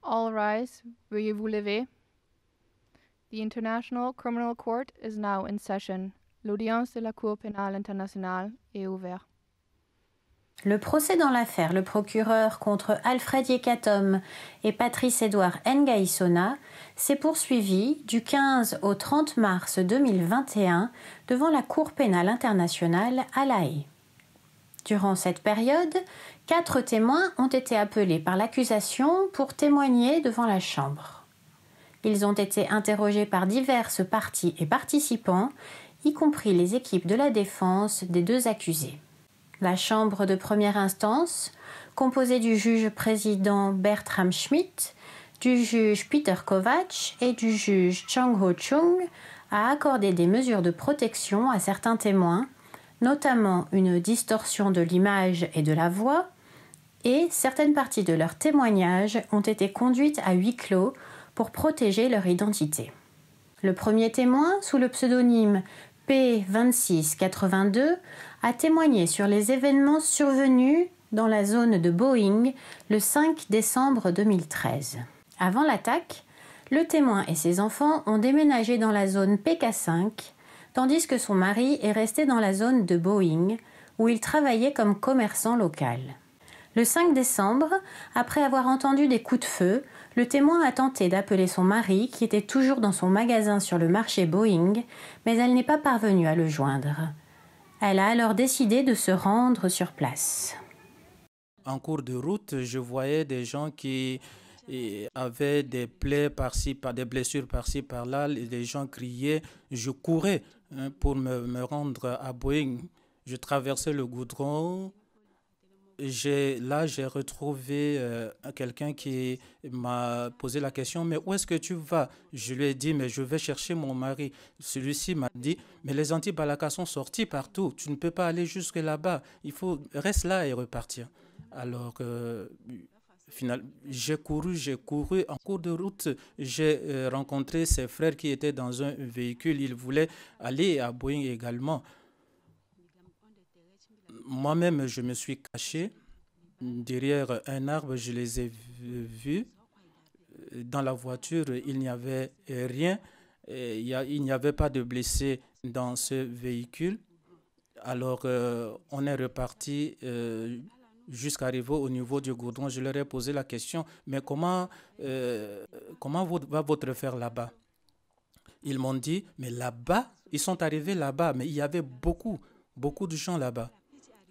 All rise. Veuillez vous lever. The International Criminal Court is now in session. L'audience de la Cour pénale internationale est ouverte. Le procès dans l'affaire Le Procureur contre Alfred Yekatom et Patrice Édouard Ngaïsona s'est poursuivi du 15 au 30 mars 2021 devant la Cour pénale internationale à La Haye. Durant cette période, 4 témoins ont été appelés par l'accusation pour témoigner devant la Chambre. Ils ont été interrogés par diverses parties et participants, y compris les équipes de la défense des 2 accusés. La Chambre de première instance, composée du juge-président Bertram Schmidt, du juge Peter Kovacs et du juge Chang Ho-chung, a accordé des mesures de protection à certains témoins, notamment une distorsion de l'image et de la voix, et certaines parties de leurs témoignages ont été conduites à huis clos pour protéger leur identité. Le premier témoin, sous le pseudonyme P2682, a témoigné sur les événements survenus dans la zone de Boeing le 5 décembre 2013. Avant l'attaque, le témoin et ses enfants ont déménagé dans la zone PK5, tandis que son mari est resté dans la zone de Boeing, où il travaillait comme commerçant local. Le 5 décembre, après avoir entendu des coups de feu, le témoin a tenté d'appeler son mari, qui était toujours dans son magasin sur le marché Boeing, mais elle n'est pas parvenue à le joindre. Elle a alors décidé de se rendre sur place. En cours de route, je voyais des gens qui avaient des plaies par-ci, des blessures par-ci, par-là. Les gens criaient. Je courais pour me rendre à Boeing. Je traversais le goudron. J'ai retrouvé quelqu'un qui m'a posé la question, mais où est-ce que tu vas? Je lui ai dit, mais je vais chercher mon mari. Celui-ci m'a dit, mais les anti-balaka sont sortis partout. Tu ne peux pas aller jusque là-bas. Reste là et repartir. Alors, j'ai couru. En cours de route, j'ai rencontré ses frères qui étaient dans un véhicule. Ils voulaient aller à Boeing également. Moi-même, je me suis caché derrière un arbre, je les ai vus. Dans la voiture, il n'y avait rien. Il n'y avait pas de blessés dans ce véhicule. Alors, on est reparti jusqu'à arriver au niveau du goudron. Je leur ai posé la question, mais comment va votre frère là-bas? Ils m'ont dit, mais là-bas, ils sont arrivés là-bas, mais il y avait beaucoup de gens là-bas.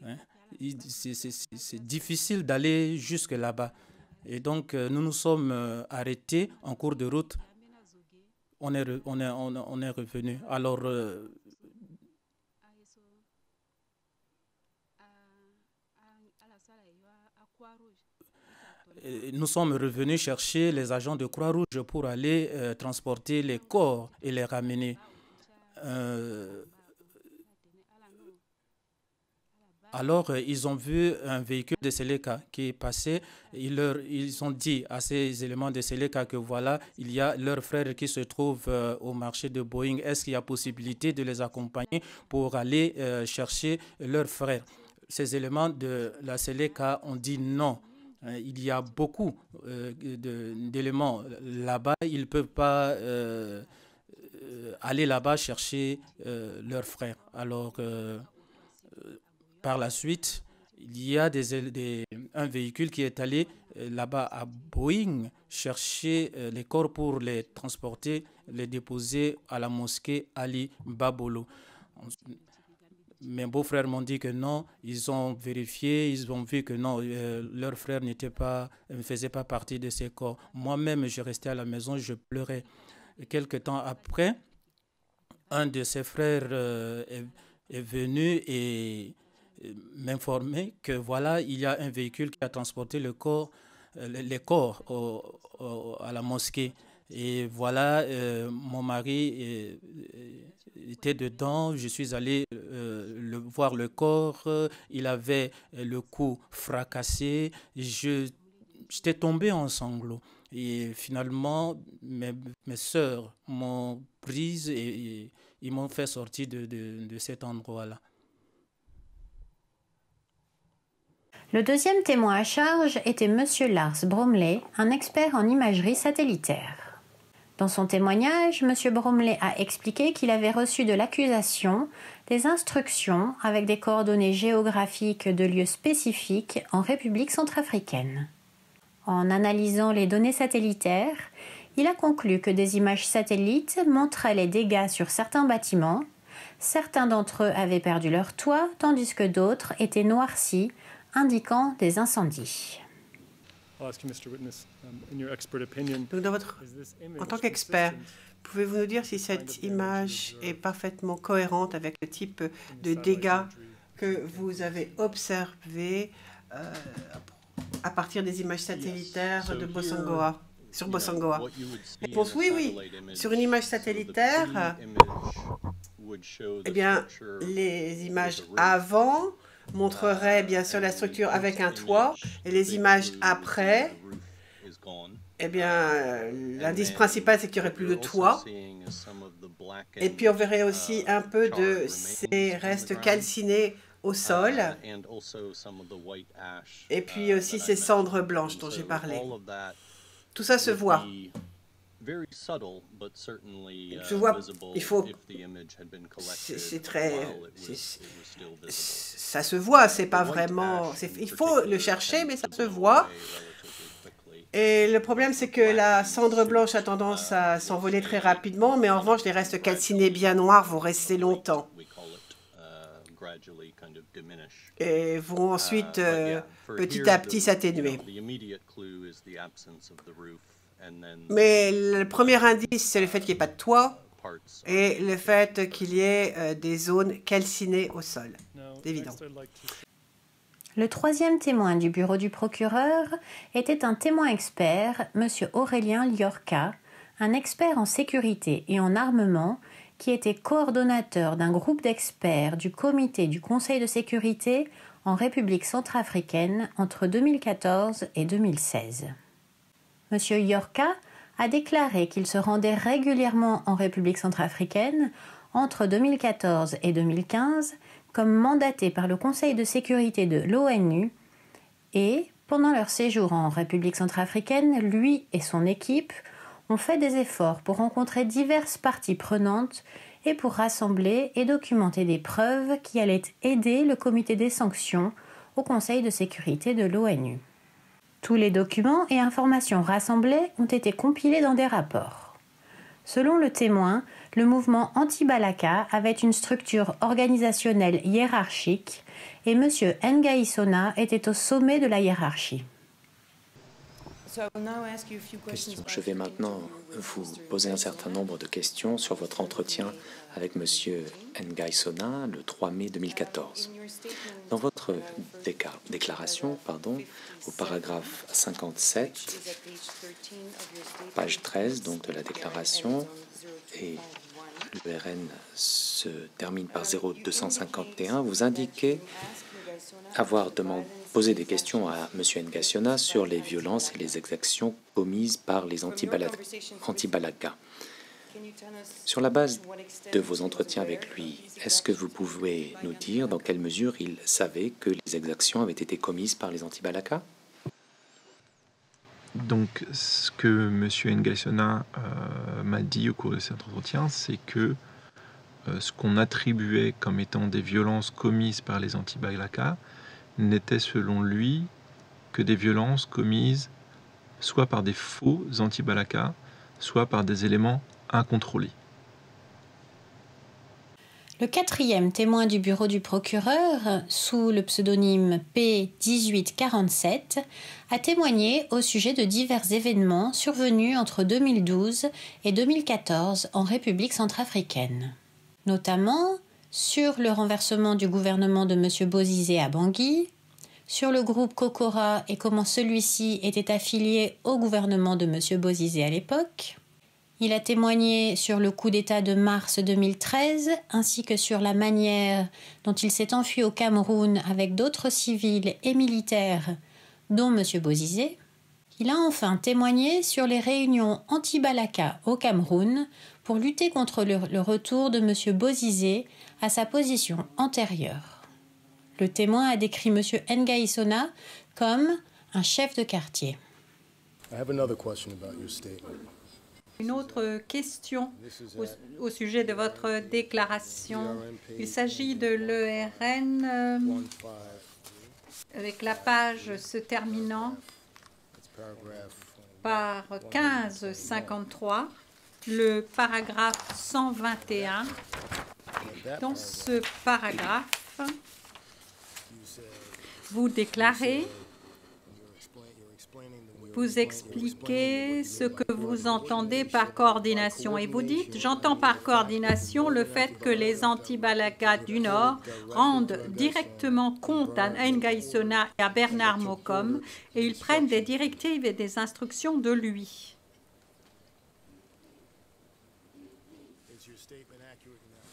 Hein? C'est difficile d'aller jusque là-bas. Et donc, nous nous sommes arrêtés en cours de route. On est revenu. Alors, nous sommes revenus chercher les agents de Croix-Rouge pour aller transporter les corps et les ramener. Alors, ils ont vu un véhicule de Seleka qui passait. Ils ont dit à ces éléments de Seleka que voilà, il y a leur frère qui se trouve au marché de Boeing. Est-ce qu'il y a possibilité de les accompagner pour aller chercher leur frère? Ces éléments de la Seleka ont dit non. Il y a beaucoup d'éléments là-bas. Ils ne peuvent pas aller là-bas chercher leur frère. Alors, par la suite, il y a un véhicule qui est allé là-bas à Boeing chercher les corps pour les transporter, les déposer à la mosquée Ali Babolo. Mes beaux-frères m'ont dit que non, ils ont vérifié, ils ont vu que non, leur frère ne faisait pas partie de ces corps. Moi-même, je restais à la maison, je pleurais. Et quelque temps après, un de ses frères est venu et m'informer que voilà, il y a un véhicule qui a transporté les corps à la mosquée. Et voilà, mon mari était dedans. Je suis allé voir le corps. Il avait le cou fracassé. J'étais tombé en sanglots. Et finalement, mes sœurs m'ont prise et ils m'ont fait sortir de cet endroit-là. Le deuxième témoin à charge était M. Lars Bromley, un expert en imagerie satellitaire. Dans son témoignage, M. Bromley a expliqué qu'il avait reçu de l'accusation des instructions avec des coordonnées géographiques de lieux spécifiques en République centrafricaine. En analysant les données satellitaires, il a conclu que des images satellites montraient les dégâts sur certains bâtiments. Certains d'entre eux avaient perdu leur toit, tandis que d'autres étaient noircis, indiquant des incendies. Donc en tant qu'expert, pouvez-vous nous dire si cette image est parfaitement cohérente avec le type de dégâts que vous avez observés à partir des images satellitaires de Bossangoa, sur Bossangoa? Réponse oui, oui. Sur une image satellitaire, eh bien, les images avant montreraient bien sûr la structure avec un toit, et les images après, eh bien, l'indice principal, c'est qu'il n'y aurait plus de toit. Et puis, on verrait aussi un peu de ces restes calcinés au sol. Et puis aussi ces cendres blanches dont j'ai parlé. Tout ça se voit. Je vois, il faut... C'est très... Ça se voit, c'est pas vraiment... Il faut le chercher, mais ça se voit. Et le problème, c'est que la cendre blanche a tendance à s'envoler très rapidement, mais en revanche, les restes calcinés bien noirs vont rester longtemps. Et vont ensuite petit à petit s'atténuer. Mais le premier indice, c'est le fait qu'il n'y ait pas de toit et le fait qu'il y ait des zones calcinées au sol. C'est évident. Le troisième témoin du bureau du procureur était un témoin expert, M. Aurélien Liorca, un expert en sécurité et en armement qui était coordonnateur d'un groupe d'experts du comité du Conseil de sécurité en République centrafricaine entre 2014 et 2016. M. Liorca a déclaré qu'il se rendait régulièrement en République centrafricaine entre 2014 et 2015 comme mandaté par le Conseil de sécurité de l'ONU et, pendant leur séjour en République centrafricaine, lui et son équipe ont fait des efforts pour rencontrer diverses parties prenantes et pour rassembler et documenter des preuves qui allaient aider le comité des sanctions au Conseil de sécurité de l'ONU. Tous les documents et informations rassemblés ont été compilés dans des rapports. Selon le témoin, le mouvement anti-Balaka avait une structure organisationnelle hiérarchique et M. Ngaïsona était au sommet de la hiérarchie. Je vais maintenant vous poser un certain nombre de questions sur votre entretien avec M. Ngaïsona le 3 mai 2014. Dans votre déclaration, au paragraphe 57, page 13 donc, de la déclaration, et le RN se termine par 0251, vous indiquez avoir posé des questions à M. Ngaïsona sur les violences et les exactions commises par les anti-Balaka. Sur la base de vos entretiens avec lui, est-ce que vous pouvez nous dire dans quelle mesure il savait que les exactions avaient été commises par les anti-Balaka? Donc, ce que M. Ngaïsona m'a dit au cours de cet entretien, c'est que ce qu'on attribuait comme étant des violences commises par les anti-Balaka n'était selon lui que des violences commises soit par des faux anti-Balaka, soit par des éléments incontrôlés. Le quatrième témoin du bureau du procureur, sous le pseudonyme P1847, a témoigné au sujet de divers événements survenus entre 2012 et 2014 en République centrafricaine. Notamment sur le renversement du gouvernement de M. Bozizé à Bangui, sur le groupe Kokora et comment celui-ci était affilié au gouvernement de M. Bozizé à l'époque. Il a témoigné sur le coup d'État de mars 2013, ainsi que sur la manière dont il s'est enfui au Cameroun avec d'autres civils et militaires, dont M. Bozizé. Il a enfin témoigné sur les réunions anti-Balaka au Cameroun pour lutter contre le retour de M. Bozizé à sa position antérieure. Le témoin a décrit M. Ngaïsona comme un chef de quartier. Une autre question au sujet de votre déclaration. Il s'agit de l'ERN avec la page se terminant par 1553, le paragraphe 121. Dans ce paragraphe, vous déclarez, vous expliquez ce que vous entendez par coordination et vous dites « J'entends par coordination le fait que les anti-Balaka du Nord rendent directement compte à Ngaïsona et à Bernard Mocom et ils prennent des directives et des instructions de lui. »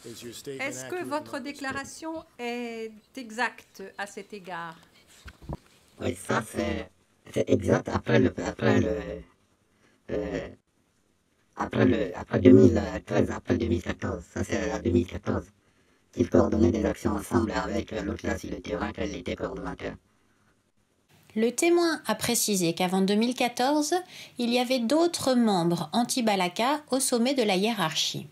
Est-ce que votre déclaration est exacte à cet égard? Oui, ça c'est exact après 2013, après 2014. Ça c'est en 2014 qu'ils coordonnaient des actions ensemble avec l'autre là sur le terrain, qu'elle était coordonnateur. Le témoin a précisé qu'avant 2014, il y avait d'autres membres anti-Balaka au sommet de la hiérarchie.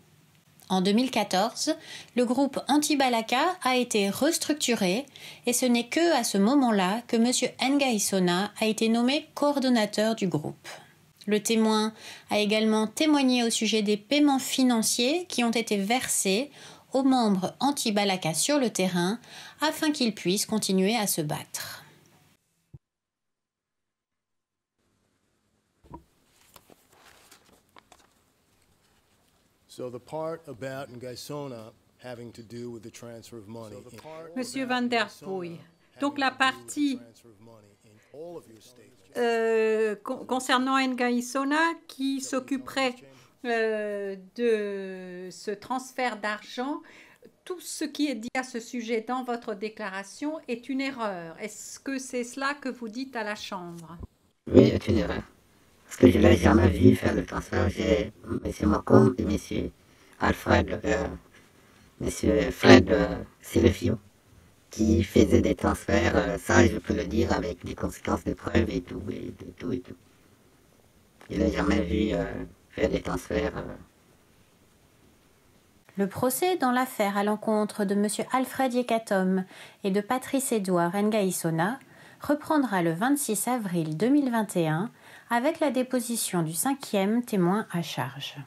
En 2014, le groupe anti-Balaka a été restructuré et ce n'est que à ce moment-là que M. Ngaïsona a été nommé coordonnateur du groupe. Le témoin a également témoigné au sujet des paiements financiers qui ont été versés aux membres anti-Balaka sur le terrain afin qu'ils puissent continuer à se battre. Monsieur Van Der Poel, donc la partie concernant Ngaïsona qui s'occuperait de ce transfert d'argent, tout ce qui est dit à ce sujet dans votre déclaration est une erreur. Est-ce que c'est cela que vous dites à la Chambre? Oui, c'est une erreur. Parce que je ne l'ai jamais vu faire le transfert. J'ai M. Mocom et M. Alfred, M. Fred Silefio qui faisaient des transferts, ça je peux le dire, avec des conséquences de preuves et tout. Je ne l'ai jamais vu faire des transferts. Le procès dans l'affaire à l'encontre de M. Alfred Yekatom et de Patrice Edouard Ngaïsona reprendra le 26 avril 2021 avec la déposition du 5e témoin à charge.